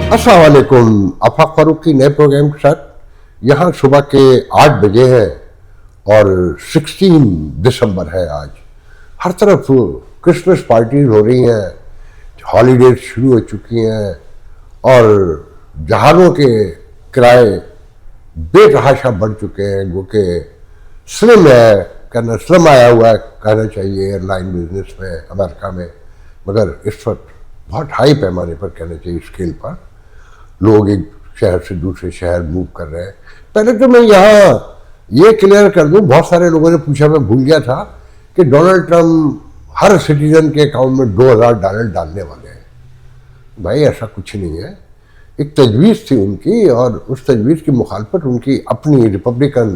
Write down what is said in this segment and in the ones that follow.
अस्सलाम वालेकुम। आफाक फारूक की नए प्रोग्राम के साथ यहाँ सुबह के 8 बजे है और 16 दिसंबर है आज। हर तरफ क्रिसमस पार्टीज हो रही हैं, हॉलीडेज शुरू हो चुकी हैं और जहाज़ों के किराए बेतहाशा बढ़ चुके हैं। वो कि स्लिम है, कहना स्लिम आया हुआ है कहना चाहिए एयरलाइन बिजनेस में अमेरिका में, मगर इस वक्त बहुत हाई पैमाने पर कहना चाहिए स्केल पर लोग एक शहर से दूसरे शहर मूव कर रहे हैं। पहले तो मैं यहाँ ये क्लियर कर दूं, बहुत सारे लोगों ने पूछा, मैं भूल गया था कि डोनाल्ड ट्रंप हर सिटीजन के अकाउंट में $2000 डालने वाले हैं। भाई ऐसा कुछ नहीं है। एक तजवीज़ थी उनकी और उस तजवीज़ की मुखालफत उनकी अपनी रिपब्लिकन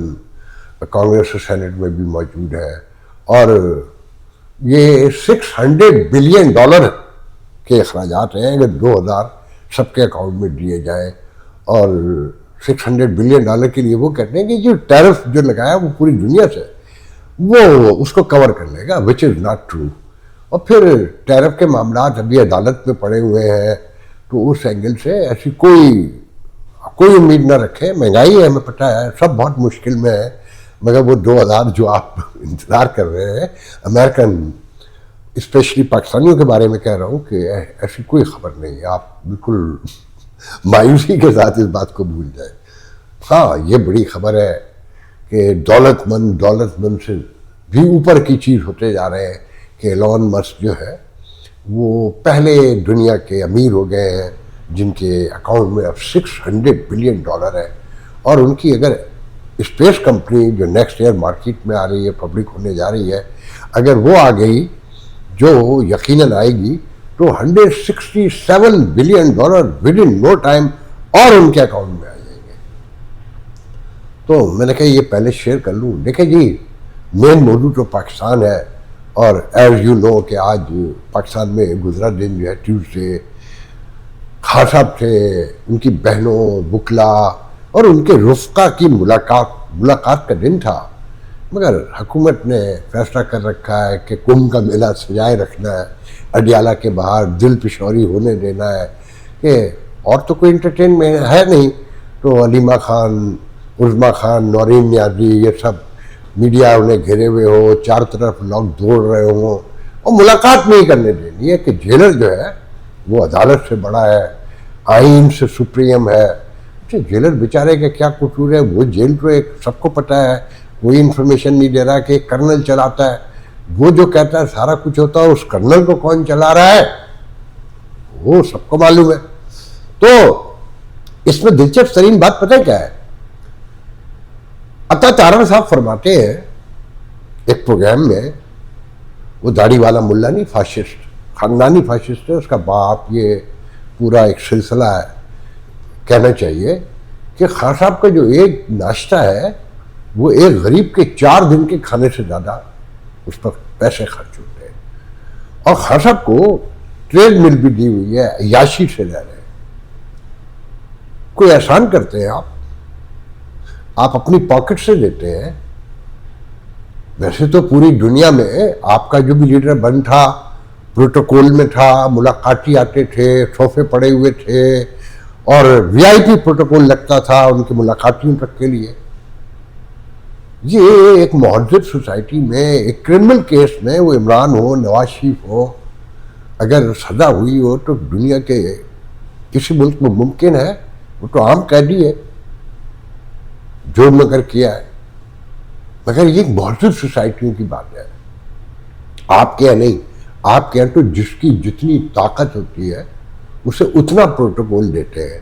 कांग्रेस और सेनेट में भी मौजूद है और ये $600 बिलियन के अखराजात हैं अगर 2000 सबके अकाउंट में दिए जाए। और $600 बिलियन के लिए वो कहते हैं कि जो टैरिफ जो लगाया वो पूरी दुनिया से वो उसको कवर कर लेगा, विच इज़ नॉट ट्रू। और फिर टैरिफ के मामला अभी अदालत में पड़े हुए हैं, तो उस एंगल से ऐसी कोई उम्मीद ना रखें। महंगाई है, हमें पता है, सब बहुत मुश्किल में है, मगर वो 2000 जो आप इंतज़ार कर रहे हैं अमेरिकन, स्पेशली पाकिस्तानियों के बारे में कह रहा हूँ कि ऐसी कोई खबर नहीं है। आप बिल्कुल मायूसी के साथ इस बात को भूल जाए। हाँ, ये बड़ी खबर है कि दौलतमंद से भी ऊपर की चीज़ होते जा रहे हैं कि एलोन मस्क जो है वो पहले दुनिया के अमीर हो गए हैं जिनके अकाउंट में अब $600 बिलियन है। और उनकी अगर स्पेस कंपनी जो नेक्स्ट ईयर मार्केट में आ रही है, पब्लिक होने जा रही है, अगर वो आ गई जो यकीनन आएगी, तो $167 billion within no time और उनके अकाउंट में आ जाएंगे। तो मैंने कहा ये पहले शेयर कर लूँ। देखिए जी, मेन मौजू तो पाकिस्तान है और एज यू नो कि आज पाकिस्तान में गुजरा दिन जो है ट्यूसडे, खान साहब थे, उनकी बहनों बुकला और उनके रुफ़का की मुलाकात का दिन था। मगर हुकूमत ने फैसला कर रखा है कि कुंभ का मेला सजाए रखना है, अडियाला के बाहर दिल पिशौरी होने देना है, कि और तो कोई इंटरटेनमेंट है नहीं। तो अलीमा खान, उज़मा खान, नौरीन नियाज़ी, ये सब मीडिया उन्हें घेरे हुए हो, चारों तरफ लोग दौड़ रहे हों और मुलाकात नहीं करने देनी है कि जेलर जो है वो अदालत से बड़ा है, आइन से सुप्रीम है। तो जेलर बेचारे का क्या कसूर है? वो जेल तो एक सबको पता है, कोई इन्फॉर्मेशन नहीं दे रहा कि कर्नल चलाता है। वो जो कहता है सारा कुछ होता है, उस कर्नल को कौन चला रहा है वो सबको मालूम है। तो इसमें दिलचस्प तरीन बात पता है क्या है? अता तारण साहब फरमाते हैं एक प्रोग्राम में, वो दाढ़ी वाला मुल्ला नहीं, फाशिस्ट, खानदानी फाशिस्ट है, उसका बाप, ये पूरा एक सिलसिला है। कहना चाहिए कि खान साहब का जो एक नाश्ता है वो एक गरीब के 4 दिन के खाने से ज़्यादा उस पर पैसे खर्च होते हैं। और खान साहब को ट्रेड मिल भी दी हुई है, अय्याशी से रह रहे हैं। कोई एहसान करते हैं आप अपनी पॉकेट से देते हैं। वैसे तो पूरी दुनिया में आपका जो भी लीडर बन था, प्रोटोकॉल में था, मुलाकाती आते थे, सोफे पड़े हुए थे और वीआईपी प्रोटोकॉल लगता था उनके मुलाकातियों तक के लिए। ये एक महज़ब सोसाइटी में एक क्रिमिनल केस में, वो इमरान हो, नवाज शरीफ हो, अगर सजा हुई हो तो दुनिया के किसी मुल्क में मुमकिन है? वो तो आम कैदी है जो मगर किया है। मगर ये महज़ब सोसाइटियों की बात है, आपके यहाँ नहीं। आपके यहाँ तो जिसकी जितनी ताकत होती है उसे उतना प्रोटोकॉल देते हैं।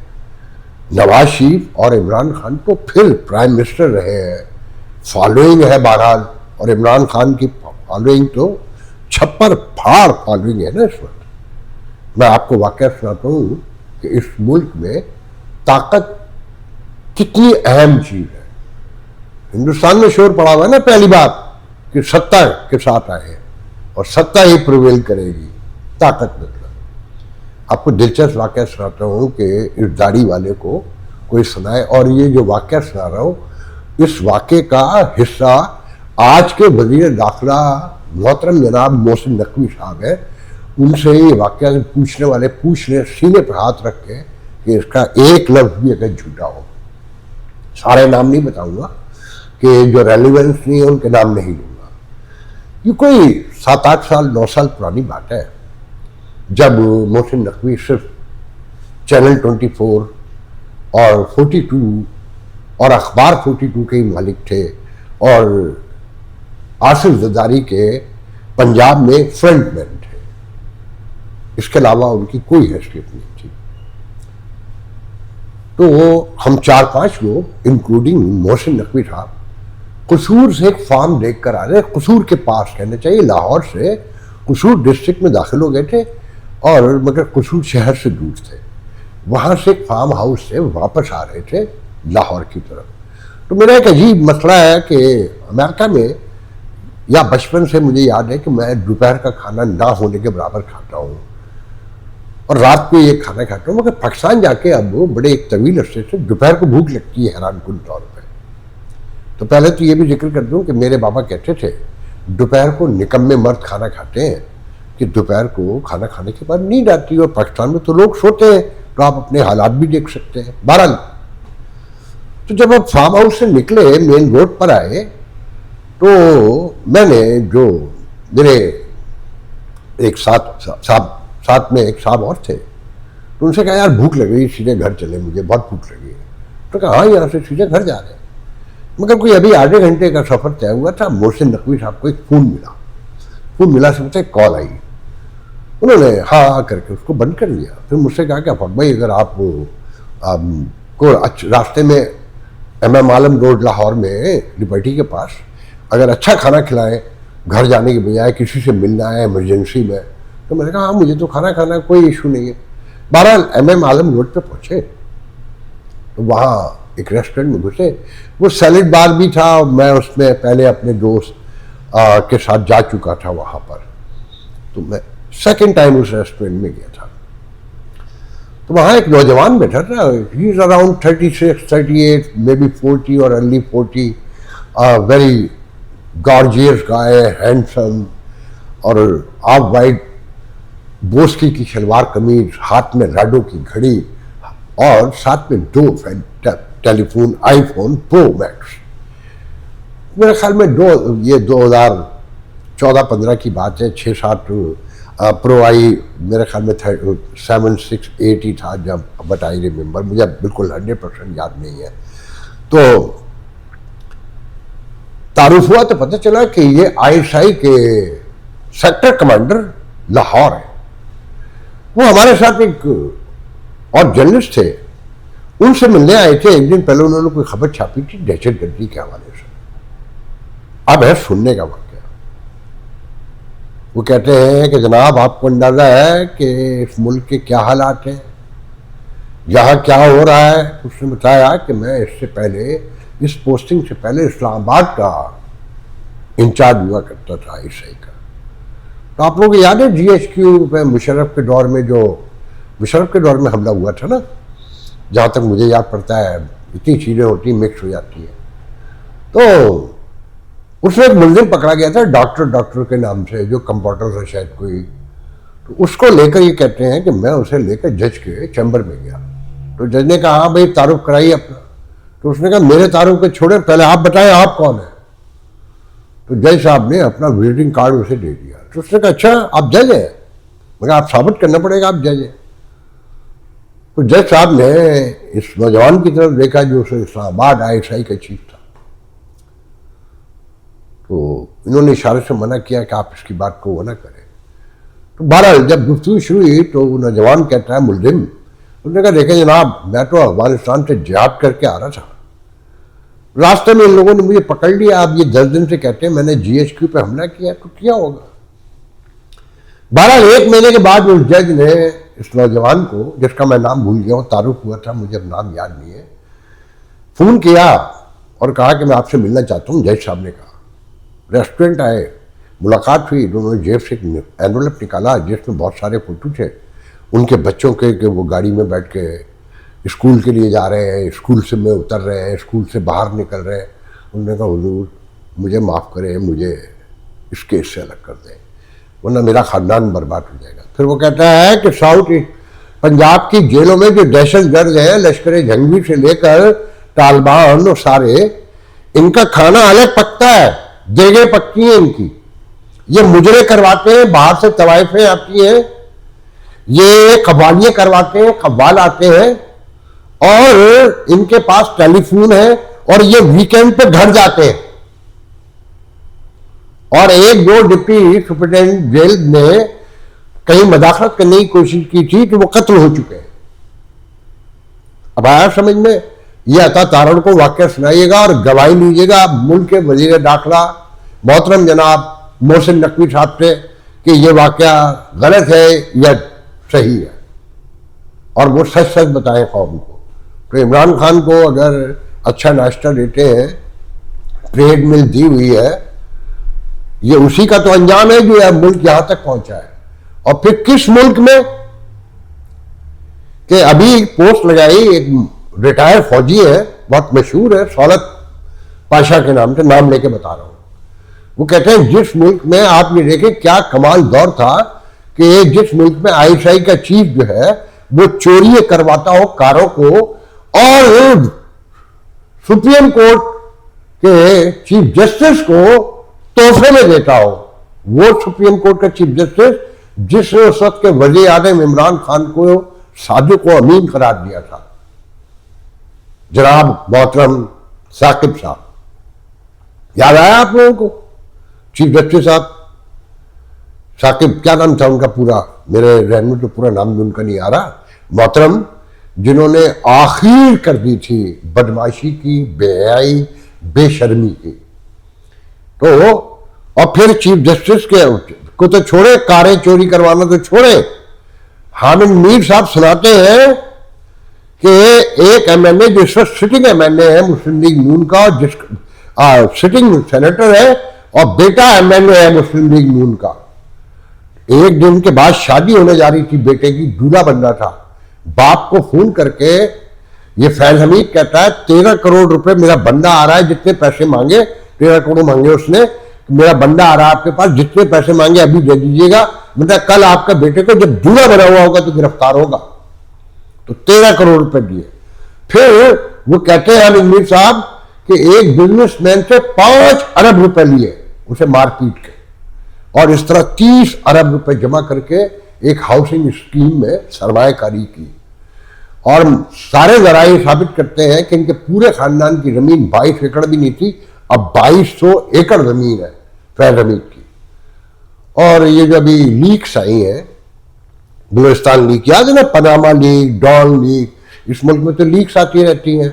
नवाज शरीफ और इमरान खान तो फिर प्राइम मिनिस्टर रहे हैं, फॉलोइंग है बहरहाल, और इमरान खान की फॉलोइंग तो छप्पर फाड़ फॉलोइंग है ना इस वक्त। मैं आपको वाकया सुनाता हूँ कि इस मुल्क में ताकत कितनी अहम चीज़ है। हिंदुस्तान में शोर पड़ा हुआ है ना पहली बात कि सत्ता के साथ आए हैं और सत्ता ही प्रिवेल करेगी, ताकत मतलब। आपको दिलचस्प वाकया सुनाता हूँ कि इस दाढ़ी वाले को कोई सुनाए, और ये जो वाकया सुना रहा हूँ इस वाक़े का हिस्सा आज के वज़ीर दाखिला मोहतरम जनाब मोहसिन नकवी साहब है, उनसे ये वाकया पूछने वाले पूछ लें सीने पर हाथ रख के कि इसका एक लफ्ज भी अगर झूठा हो, सारे नाम नहीं बताऊंगा कि जो रेलिवेंस नहीं है उनके नाम नहीं लूंगा। ये कोई 7-8 साल 9 साल पुरानी बात है, जब मोहसिन नकवी सिर्फ चैनल 24 और 42 और अखबार 42 के ही मालिक थे और आसिफ जरदारी के पंजाब में फ्रंटमैन थे। इसके अलावा उनकी कोई हैसियत नहीं थी। तो हम 4-5 लोग इंक्लूडिंग मोहसिन नकवी साहब कसूर से एक फार्म देख कर आ रहे, कसूर के पास कहना चाहिए, लाहौर से कसूर डिस्ट्रिक्ट में दाखिल हो गए थे और मगर कसूर शहर से दूर थे। वहाँ से एक फार्म हाउस से वापस आ रहे थे लाहौर की तरफ। तो मेरा एक अजीब मसला है कि अमेरिका में या बचपन से मुझे याद है कि मैं दोपहर का खाना ना होने के बराबर खाता हूँ और रात को ये खाना खाता हूँ, मगर पाकिस्तान जाके अब वो बड़े एक तवील अरसे से दोपहर को भूख लगती है हैरानकुन तौर पर। तो पहले तो ये भी जिक्र कर दूँ कि मेरे बाबा कहते थे दोपहर को निकम्मे मर्द खाना खाते हैं कि दोपहर को खाना खाने के बाद नींद आती है और पाकिस्तान में तो लोग सोते हैं, तो आप अपने हालात भी देख सकते हैं। बहरहाल तो जब आप फार्म हाउस से निकले मेन रोड पर आए तो मैंने जो मेरे एक साथ में एक साहब और थे, तो उनसे कहा यार भूख लग रही है, सीधे घर चले, मुझे बहुत भूख लगी है। तो कहा हाँ यहाँ से सीधे घर जा रहे हैं। मगर कोई अभी आधे घंटे का सफर तय हुआ था। मोहसिन नकवी साहब को एक फ़ोन मिला से मुझे कॉल आई। उन्होंने हाँ करके उसको बंद कर दिया। फिर मुझसे कहा कि अफक भाई अगर आप को रास्ते में MM आलम रोड लाहौर में लिबर्टी के पास अगर अच्छा खाना खिलाएं घर जाने के बजाय, किसी से मिलना है इमरजेंसी में, तो मैंने कहा हाँ मुझे तो खाना खाना कोई इशू नहीं है। बहरहाल MM आलम रोड पे पहुँचे तो वहाँ एक रेस्टोरेंट में घुसे, वो सैलेड बार भी था। मैं उसमें पहले अपने दोस्त के साथ जा चुका था वहाँ पर, तो मैं सेकेंड टाइम उस रेस्टोरेंट में गया था। तो वहाँ एक नौजवान बैठा था, he is around 36, 38, may be 40 और अर्ली 40, वेरी गॉर्जियस गाय, हैंडसम, और ऑफ वाइट बोस्की की शलवार कमीज, हाथ में राडो की घड़ी और साथ में 2 टेलीफोन आईफोन प्रो मैक्स। मेरे ख्याल में ये 2014-15 की बात है। 6-7 प्रो आई मेरे ख्याल में 7, 6, 8 ही था जब, बट आई रिमेंबर, मुझे बिल्कुल 100% याद नहीं है। तो तारुफ हुआ तो पता चला कि ये ISI के सेक्टर कमांडर लाहौर है। वो हमारे साथ एक और जर्नलिस्ट थे, उनसे मिलने आए थे। एक दिन पहले उन्होंने कोई खबर छापी थी दहशतगर्दी के हवाले से। अब है सुनने का वाक़या। वो कहते हैं कि जनाब आपको अंदाजा है कि इस मुल्क के क्या हालात हैं, यहाँ क्या हो रहा है। उसने बताया कि मैं इससे पहले, इस पोस्टिंग से पहले इस्लामाबाद का इंचार्ज हुआ करता था ISI का। तो आप लोगों को याद है GHQ पे मुशर्रफ के दौर में हमला हुआ था ना, जहाँ तक मुझे याद पड़ता है। इतनी चीज़ें होती मिक्स हो जाती है। तो उसमें एक मुलजिम पकड़ा गया था डॉक्टर के नाम से, जो कंपाउंडर था शायद कोई। तो उसको लेकर ये कहते हैं कि मैं उसे लेकर जज के चैम्बर में गया। तो जज ने कहा हाँ भाई तारुफ कराइए अपना। तो उसने कहा मेरे तारुफ को छोड़े, पहले आप बताएं आप कौन है। तो जज साहब ने अपना विजिटिंग कार्ड उसे दे दिया। तो उसने कहा अच्छा आप जज हैं, मगर आप साबित करना पड़ेगा आप जज हैं। तो जज साहब ने इस नौजवान की तरफ देखा जो उसे इस्लामाबाद ISI का चीफ था। तो इन्होंने इशारे से मना किया कि आप इसकी बात को वो ना करें। तो बहरहाल जब गुफ्तगू शुरू हुई तो नौजवान कहता है मुलजिम, उसने कहा देखें जनाब मैं तो अफगानिस्तान से जिहाद करके आ रहा था, रास्ते में इन लोगों ने मुझे पकड़ लिया। आप ये 10 दिन से कहते हैं मैंने GHQ पे हमला किया, तो क्या होगा। बहरहाल 1 महीने के बाद उस जज ने इस नौजवान को, जिसका मैं नाम भूल गया हूँ, तारुफ हुआ था, मुझे अब नाम याद नहीं है, फ़ोन किया और कहा कि मैं आपसे मिलना चाहता हूँ। जज साहब ने कहा। रेस्टोरेंट आए, मुलाकात हुई, दोनों ने जेब से एक एनवलप निकाला जिसमें बहुत सारे फोटो थे उनके बच्चों के कि वो गाड़ी में बैठ के स्कूल के लिए जा रहे हैं, स्कूल से में उतर रहे हैं, स्कूल से बाहर निकल रहे हैं। उन्होंने कहा हुजूर मुझे माफ़ करें, मुझे इस केस से अलग कर दें वरना मेरा ख़ानदान बर्बाद हो जाएगा। फिर वो कहता है कि पंजाब की जेलों में जो दहशतगर्द हैं, लश्कर जंगी से लेकर तालिबान और सारे, इनका खाना अलग पकता है, देगे पकती हैं इनकी। ये मुजरे करवाते हैं, बाहर से तवाइफें आती हैं, ये कव्वालियां करवाते हैं, कव्वाल आते हैं, और इनके पास टेलीफोन है, और ये वीकेंड पे घर जाते हैं। और एक दो डिप्टी सुपरिटेंडेंट जेल ने कहीं मदाखलत करने की कोशिश की थी कि वो कत्ल हो चुके हैं। अब आया समझ में? ये अता तारण को वाकया सुनाइएगा और गवाही लीजिएगा मुल्क के वजीर दाखिला मोहतरम जनाब मोहसिन नकवी साहब से कि ये वाकया गलत है या सही है, और वो सच सच बताएं कौम को। तो इमरान खान को अगर अच्छा नाश्ता देते हैं, ट्रेड मिल दी हुई है, ये उसी का तो अंजाम है जो मुल्क यहां तक पहुंचा है। और फिर किस मुल्क में कि अभी पोस्ट लगाई, एक रिटायर्ड फौजी है, बहुत मशहूर है, सौलत पाशा के नाम से, नाम लेके बता रहा हूं। वो कहते हैं जिस मुल्क में आप ये देखें क्या कमाल दौर था कि जिस मुल्क में आईएसआई का चीफ जो है वो चोरी करवाता हो कारों को, और सुप्रीम कोर्ट के चीफ जस्टिस को तोहफे में देता हो। वो सुप्रीम कोर्ट का चीफ जस्टिस जिसने उस वक्त के वज़ीर आज़म इमरान खान को सादिक व अमीन करार दिया था, जनाब मोहतरम साकिब साहब, याद आया आप लोगों को? चीफ जस्टिस साहब साकिब, क्या नाम था उनका पूरा, मेरे रहन में तो पूरा नाम भी उनका नहीं आ रहा, मोहतरम, जिन्होंने आखिर कर दी थी बदमाशी की, बेहयाई, बेशर्मी की। तो और फिर चीफ जस्टिस के को तो छोड़े, कारें चोरी करवाना तो छोड़े, हामिद मीर साहब सुनाते हैं कि एक एमएनए जो इस वक्त सिटिंग एमएनए है मुस्लिम लीग नून का, जिस सिटिंग सेनेटर है, और बेटा एमएनए है मुस्लिम लीग नून का, एक दिन के बाद शादी होने जा रही थी बेटे की, दूल्हा बनना था, बाप को फोन करके ये फैज हमीद कहता है 13 करोड़ रुपए मेरा बंदा आ रहा है, जितने पैसे मांगे, 13 करोड़ मांगे उसने, मेरा बंदा आ रहा है आपके पास, जितने पैसे मांगे अभी दे दीजिएगा, मतलब कल आपका बेटे को जब दूल्हा बना हुआ होगा तो गिरफ्तार होगा। तो 13 करोड़ रुपए दिए। फिर वो कहते हैं अमीर साहब कि एक बिजनेसमैन से 5 अरब रुपए लिए उसे मारपीट के, और इस तरह 30 अरब रुपए जमा करके एक हाउसिंग स्कीम में सरमायाकारी की। और सारे जराये साबित करते हैं कि इनके पूरे खानदान की जमीन 22 एकड़ भी नहीं थी, अब 2200 एकड़ जमीन है फैज हमीद की। और ये जो अभी लीक्स आई हैं, बलूचिस्तान लीक, याद है ना, पनामा लीक, डॉन लीक, इस मुल्क में तो लीक्स आती रहती हैं।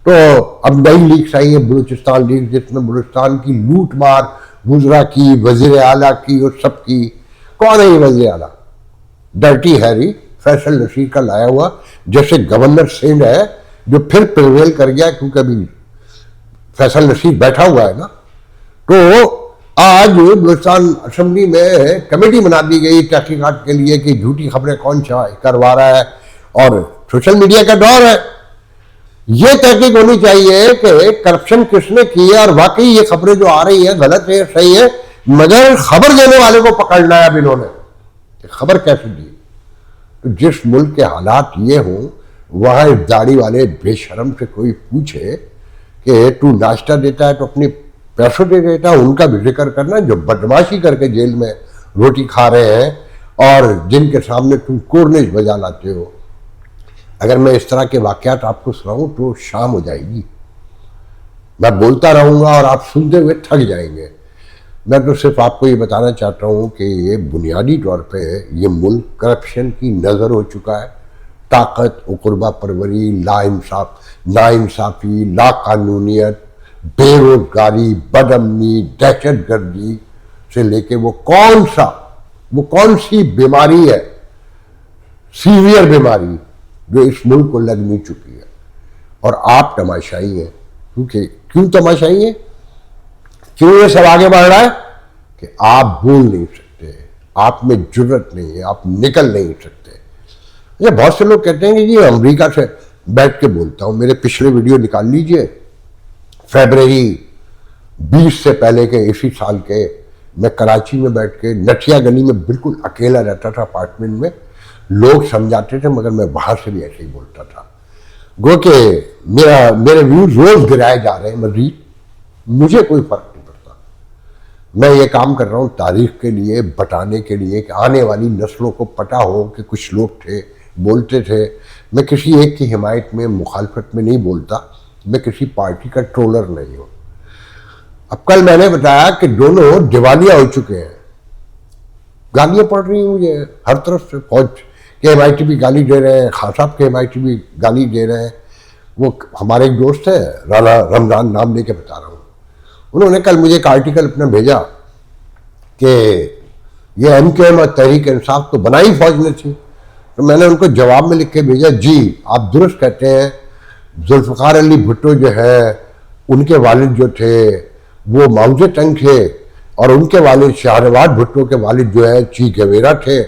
तो अब नई लीक्स आई है बलूचिस्तान लीक, जिसमें बलूचिस्तान की लूट मार गुजरा की, वजीर आला की और सब की। कौन है ये वजीर आला? डर्टी हैरी, फैसल नशीर का लाया हुआ, जैसे गवर्नर सिंध है जो फिर प्रिवेल कर गया क्योंकि अभी फैसल नशीर बैठा हुआ है ना। तो आज बलूचिस्तान असेंबली में कमेटी बना दी गई तहकीकात के लिए कि झूठी खबरें कौन करवा रहा है, और सोशल मीडिया का दौर है, ये तहकीक होनी चाहिए कि करप्शन किसने की है, और वाकई ये खबरें जो आ रही है गलत है सही है, मगर खबर देने वाले को पकड़ना है अब इन्होंने, खबर कैसे दी। तो जिस मुल्क के हालात ये हों, वहां इस दाढ़ी वाले बेशरम से कोई पूछे कि तू नाश्ता देता है तो अपने पैसों दे देता है, उनका भी जिक्र करना जो बदमाशी करके जेल में रोटी खा रहे हैं और जिनके सामने तुम कोर्नेज बजा लाते हो। अगर मैं इस तरह के वाकयात आपको सुनाऊं तो शाम हो जाएगी, मैं बोलता रहूंगा और आप सुनते हुए थक जाएंगे। मैं तो सिर्फ आपको ये बताना चाहता हूँ कि ये बुनियादी तौर पे ये मुल्क करप्शन की नज़र हो चुका है। ताकत, उकुरबा परवरी, नाइंसाफ़ी, लाकानूनियत, बेरोजगारी, बदअमनी, दहशत गर्दी से लेके वो कौन सी बीमारी है, सीवियर बीमारी, जो इस मुल्क को लग नहीं चुकी है। और आप तमाशाई हैं, क्यों तमाशाई हैं? क्यों ये सब आगे बढ़ रहा है? कि आप बोल नहीं सकते, आप में जुर्रत नहीं है, आप निकल नहीं सकते। अच्छा, बहुत से लोग कहते हैं कि जी अमेरिका से बैठ के बोलता हूं, मेरे पिछले वीडियो निकाल लीजिए, फरवरी 20 से पहले के इसी साल के, मैं कराची में बैठ के नटिया गली में बिल्कुल अकेला रहता था अपार्टमेंट में, लोग समझाते थे, मगर मैं बाहर से भी ऐसे ही बोलता था। गो के मेरे व्यूज रोज गिराए जा रहे हैं मजीद, मुझे कोई फर्क नहीं पड़ता। मैं ये काम कर रहा हूँ तारीख के लिए, बताने के लिए कि आने वाली नस्लों को पता हो कि कुछ लोग थे, बोलते थे। मैं किसी एक की हिमायत में, मुखालफत में नहीं बोलता, मैं किसी पार्टी का ट्रोलर नहीं हूँ। अब कल मैंने बताया कि दोनों दिवालिया हो चुके हैं, गालियाँ पड़ रही हैं मुझे हर तरफ से। फौज के MIT भी गाली दे रहे हैं, खान साहब के MIT भी गाली दे रहे हैं। वो हमारे एक दोस्त है, राना रमजान नाम लेके बता रहा हूँ, उन्होंने कल मुझे एक आर्टिकल अपना भेजा कि ये MKM और तहरीक इंसाफ तो बनाई फौज ने थी। तो मैंने उनको जवाब में लिख के भेजा, जी आप दुरुस्त कहते हैं, जुल्फ़िकार अली भुट्टो जो है, उनके वालिद जो थे वो माओ जे तंग थे, और उनके वालिद शाहनवाज भुट्टो के वालिद जो है ची गेवेरा थे,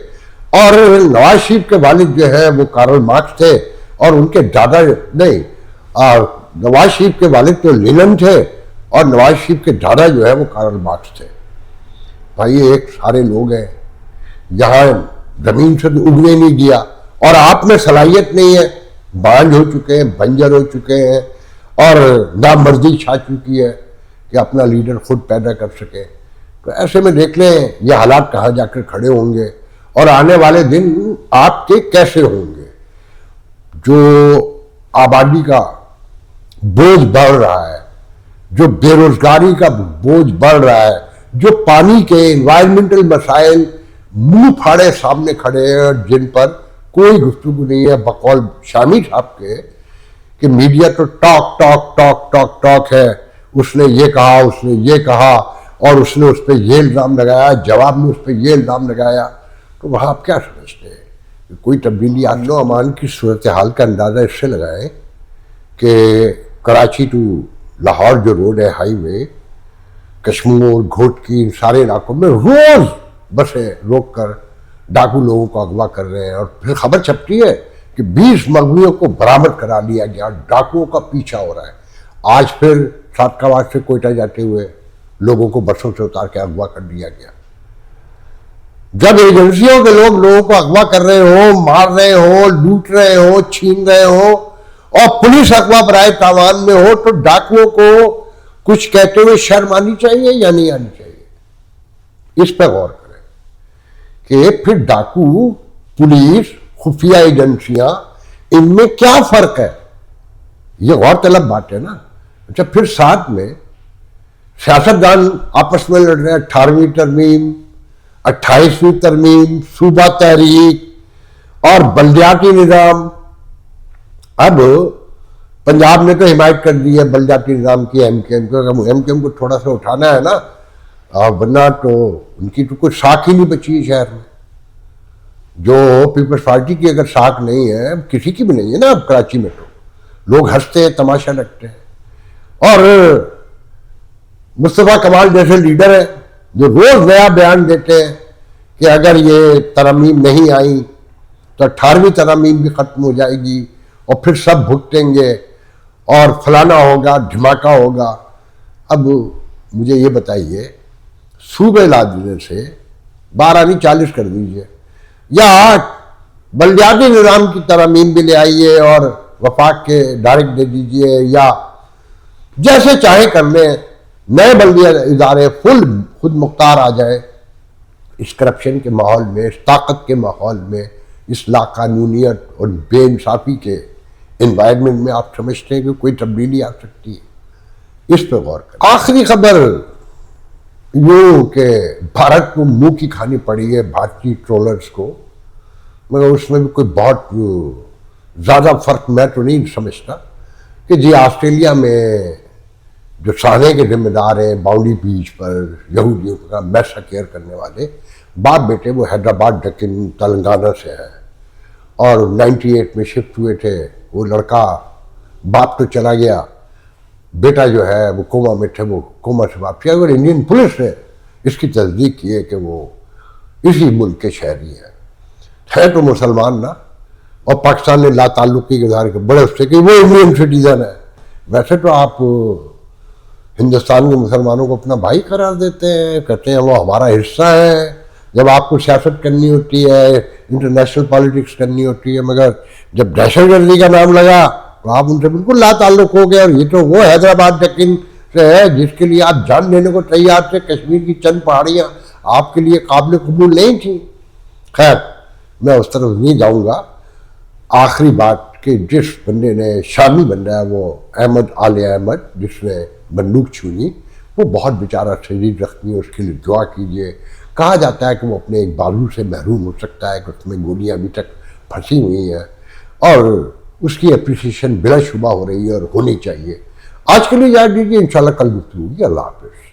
और नवाज शरीफ के वालिद जो है वो कार्ल मार्क्स थे, और उनके दादा नहीं, नवाज शरीफ के वालिद तो लेनिन थे, और नवाज शरीफ के दादा जो है वो कार्ल मार्क्स थे। भाई ये एक सारे लोग हैं, यहाँ जमीन से उगने नहीं दिया, और आप में सलाहियत नहीं है, बांझ हो चुके हैं, बंजर हो चुके हैं, और नामर्दी छा चुकी है कि अपना लीडर खुद पैदा कर सके। तो ऐसे में देख लें ये हालात कहाँ जाकर खड़े होंगे, और आने वाले दिन आपके कैसे होंगे। जो आबादी का बोझ बढ़ रहा है, जो बेरोजगारी का बोझ बढ़ रहा है, जो पानी के एनवायरमेंटल मसाइल मुंह फाड़े सामने खड़े हैं, जिन पर कोई गुफ्तगू नहीं है, बकौल शामी साहब के कि मीडिया तो talk talk talk talk talk है, उसने ये कहा, उसने ये कहा, और उसने उस पर ये इल्ज़ाम लगाया, जवाब में उस पर ये इल्ज़ाम लगाया। तो वहाँ आप क्या समझते हैं कि कोई तब्दीली? अमन अमान की सूरत हाल का अंदाज़ा इससे लगाएं कि कराची टू लाहौर जो रोड है, हाईवे, कश्मीर, घोटकी, इन सारे इलाकों में रोज़ बसें रोक कर डाकू लोगों को अगवा कर रहे हैं, और फिर खबर छपती है कि 20 मगवियों को बरामद करा लिया गया, डाकुओं का पीछा हो रहा है। आज फिर सादकाबाद से कोयटा जाते हुए लोगों को बसों से उतार के अगवा कर दिया गया। जब एजेंसियों के लोग लोगों को अगवा कर रहे हो, मार रहे हो, लूट रहे हो, छीन रहे हो, और पुलिस अगवा बराए तावान में हो, तो डाकुओं को कुछ कहते हुए शर्म आनी चाहिए या नहीं आनी चाहिए? इस पर गौर करें कि फिर डाकू, पुलिस, खुफिया एजेंसियां, इनमें क्या फर्क है? ये गौरतलब बात है ना। अच्छा, फिर साथ में सियासतदान आपस में लड़ रहे हैं, 18वीं तरमीम, 28वीं तरमीम, सूबा तहरीक और बल्दियाती निज़ाम। अब पंजाब ने तो हिमायत कर दी है बल्दियाती निज़ाम की, MKM को थोड़ा सा उठाना है ना, वरना तो उनकी तो कोई साख ही नहीं बची है शहर में। जो पीपल्स पार्टी की अगर साख नहीं है, किसी की भी नहीं है ना अब कराची में, तो लोग हंसते हैं, तमाशा लगते हैं। और मुस्तफ़ा कमाल जैसे लीडर है जो रोज नया बयान देते हैं कि अगर ये तरमीम नहीं आई तो 18वीं तरमीम भी खत्म हो जाएगी, और फिर सब भुगतेंगे, और फलाना होगा, धमाका होगा। अब मुझे ये बताइए, सूबे ला देने से 12 नहीं 40 कर दीजिए, या बल्दियाती निज़ाम की तरमीम भी ले आइए और वफाक के डायरेक्ट दे दीजिए, या जैसे चाहे कर लें, नए बल्दिया इदारे फुल खुद मुख्तार आ जाए। इस करप्शन के माहौल में, इस ताकत के माहौल में, इस लाकानूनियत और बेइंसाफी के एनवायरनमेंट में आप समझते हैं कि कोई तब्दीली आ सकती है? इस पर गौर करें। आखिरी खबर यूं कि भारत को मुंह की खानी पड़ी है भारतीय ट्रोलर्स को, मगर उसमें भी कोई बहुत ज़्यादा फर्क मैं तो नहीं समझता कि जी ऑस्ट्रेलिया में जो साने के जिम्मेदार हैं बाउंडी बीच पर यहूदियों का मैसा केयर करने वाले बाप बेटे, वो हैदराबाद दक्कन तेलंगाना से है, और 98 में शिफ्ट हुए थे। वो लड़का, बाप तो चला गया, बेटा जो है वो कोमा में थे, वो कोमा से वापसी आए, और इंडियन पुलिस ने इसकी तस्दीक की है कि वो इसी मुल्क के शहरी है तो मुसलमान ना, और पाकिस्तान ने ला ताल्लुकी के इज़हार के बड़े उससे कि वो इंडियन सिटीजन है। वैसे तो आप हिंदुस्तान के मुसलमानों को अपना भाई करार देते हैं, कहते हैं वो हमारा हिस्सा है, जब आपको सियासत करनी होती है, इंटरनेशनल पॉलिटिक्स करनी होती है, मगर जब दहशतगर्दी का नाम लगा तो आप उनसे बिल्कुल लाताल्लुक हो गए। और ये तो वो हैदराबाद डकिन से है जिसके लिए आप जान देने को तैयार थे। कश्मीर की चंद पहाड़ियाँ आपके लिए काबिल कबूल नहीं थी। खैर, मैं उस तरफ नहीं जाऊँगा। आखिरी बात कि जिस बंदे ने शामी बंदा है वो अहमद आले अहमद, जिसने बंदूक छुई, वो बहुत बेचारा शरीर जख्मी है, उसके लिए दुआ कीजिए। कहा जाता है कि वो अपने एक बाजू से महरूम हो सकता है, कि उसमें गोलियां अभी तक फंसी हुई हैं और उसकी अप्रिसिएशन बिलाशुबा हो रही है और होनी चाहिए। आज के लिए याद दीजिए, इंशाल्लाह कल गुफ्तगू होगी। अल्लाह हाफ़िज़।